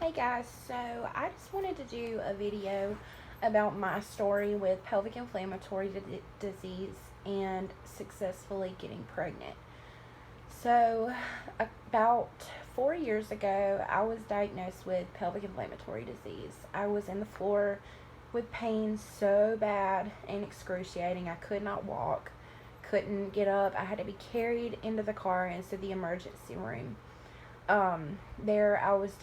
Hey guys, so I just wanted to do a video about my story with pelvic inflammatory disease and successfully getting pregnant. So, about 4 years ago, I was diagnosed with pelvic inflammatory disease. I was in the floor with pain so bad and excruciating. I could not walk, couldn't get up. I had to be carried into the car into the emergency room. There I was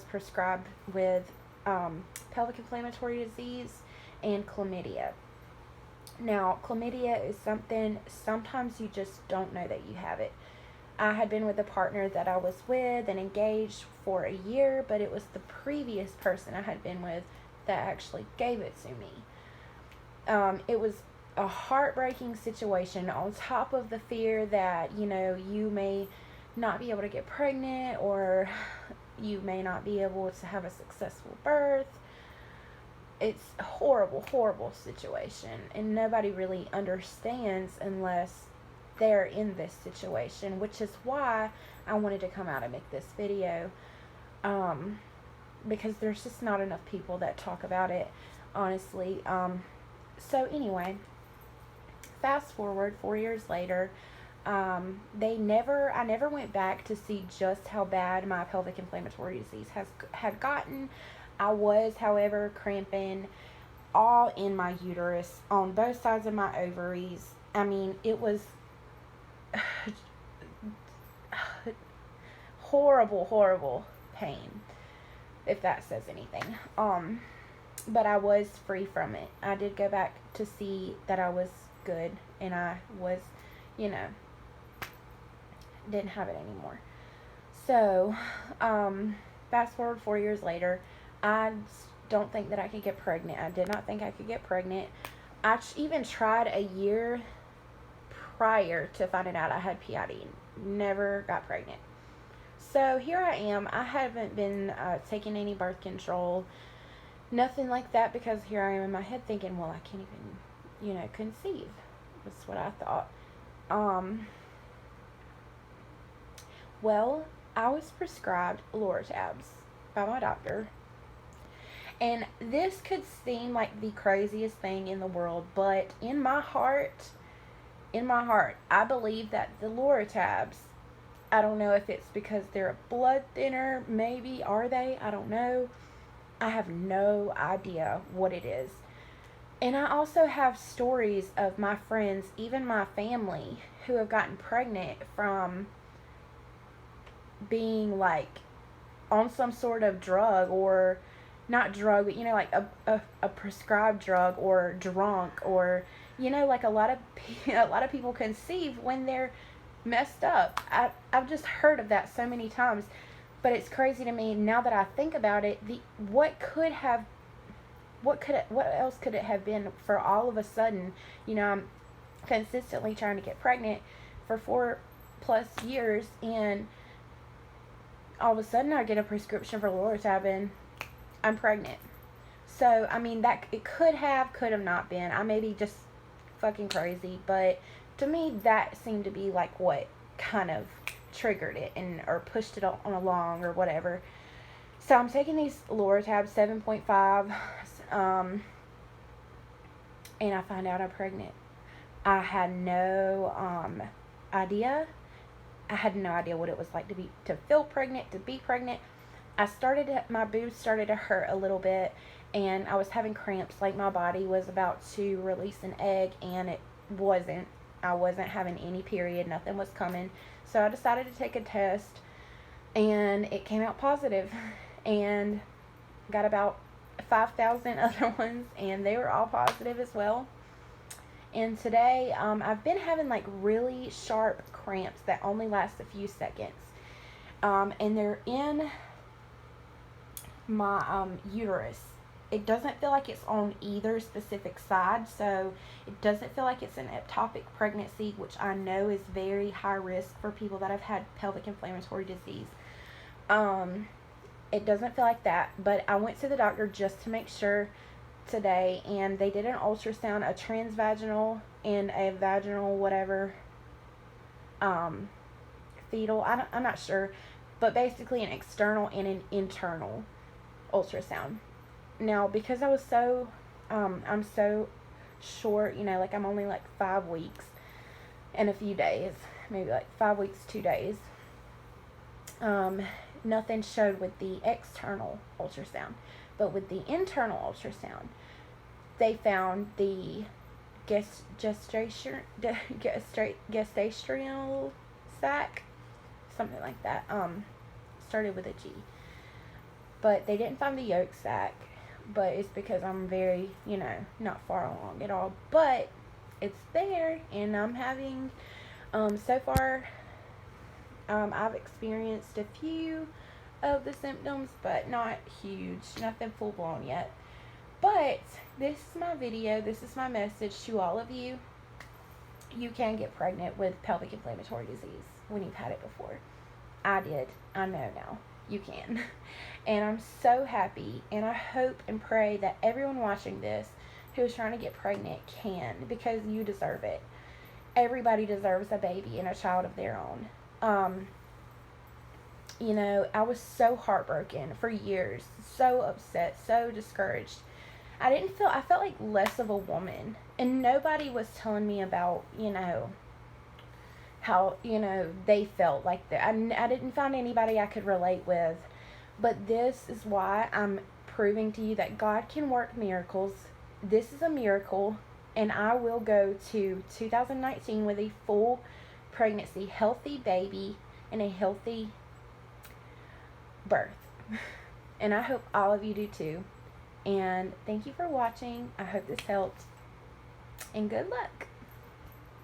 prescribed with pelvic inflammatory disease and chlamydia. Now, chlamydia is something sometimes you just don't know that you have it. I had been with a partner that I was with and engaged for a year, but it was the previous person I had been with that actually gave it to me. It was a heartbreaking situation on top of the fear that, you may not be able to get pregnant or you may not be able to have a successful birth. It's a horrible situation, and nobody really understands unless they're in this situation, which is why I wanted to come out and make this video, because there's just not enough people that talk about it, honestly. So anyway, fast forward 4 years later. I never went back to see just how bad my pelvic inflammatory disease had gotten. I was, however, cramping all in my uterus on both sides of my ovaries. I mean, it was horrible pain, if that says anything. But I was free from it. I did go back to see that I was good, and I was, didn't have it anymore. So, fast forward 4 years later, I don't think that I could get pregnant. I did not think I could get pregnant. I even tried a year prior to finding out I had PID. Never got pregnant. So here I am. I haven't been taking any birth control. Nothing like that, because here I am in my head thinking, well, I can't even, conceive. That's what I thought. Well, I was prescribed Loratabs by my doctor. And this could seem like the craziest thing in the world, but in my heart, I believe that the Loratabs, I don't know if it's because they're a blood thinner, maybe, are they? I don't know. I have no idea what it is. And I also have stories of my friends, even my family, who have gotten pregnant from being like on some sort of drug, or not drug, but like a prescribed drug, or drunk, or like a lot of people conceive when they're messed up. I've just heard of that so many times, but it's crazy to me now that I think about it. What else could it have been for all of a sudden? I'm consistently trying to get pregnant for 4+ years, and all of a sudden I get a prescription for Loratab and I'm pregnant. So, I mean, that it could have not been. I may be just fucking crazy, but to me that seemed to be like what kind of triggered it or pushed it on along or whatever. So I'm taking these Loratab 7.5, and I find out I'm pregnant. I had no idea. I had no idea what it was like to feel pregnant, to be pregnant. My boobs started to hurt a little bit, and I was having cramps, like my body was about to release an egg, and it wasn't. I wasn't having any period, nothing was coming. So I decided to take a test, and it came out positive, and got about 5,000 other ones, and they were all positive as well. And today, I've been having like really sharp cramps that only last a few seconds. And they're in my uterus. It doesn't feel like it's on either specific side, so it doesn't feel like it's an ectopic pregnancy, which I know is very high risk for people that have had pelvic inflammatory disease. It doesn't feel like that, but I went to the doctor just to make sure today, and they did an ultrasound, a transvaginal and a vaginal whatever, fetal, I'm not sure, but basically an external and an internal ultrasound. Now, because I was I'm so short, like I'm only like 5 weeks and a few days, maybe like 5 weeks, 2 days. Nothing showed with the external ultrasound, but with the internal ultrasound, they found the gestational sac, something like that. Started with a G, but they didn't find the yolk sac. But it's because I'm very, not far along at all. But it's there, and I'm having, so far, I've experienced a few of the symptoms, but not huge, nothing full blown yet. But this is my video, this is my message to all of you. You can get pregnant with pelvic inflammatory disease when you've had it before. I did. I know now. You can. And I'm so happy, and I hope and pray that everyone watching this who is trying to get pregnant can, because you deserve it. Everybody deserves a baby and a child of their own. I was so heartbroken for years, so upset, so discouraged. I felt like less of a woman, and nobody was telling me about, how, they felt like that. I didn't find anybody I could relate with, but this is why I'm proving to you that God can work miracles. This is a miracle, and I will go to 2019 with a full pregnancy, healthy baby, and a healthy birth. And I hope all of you do too. And thank you for watching. I hope this helped, and good luck.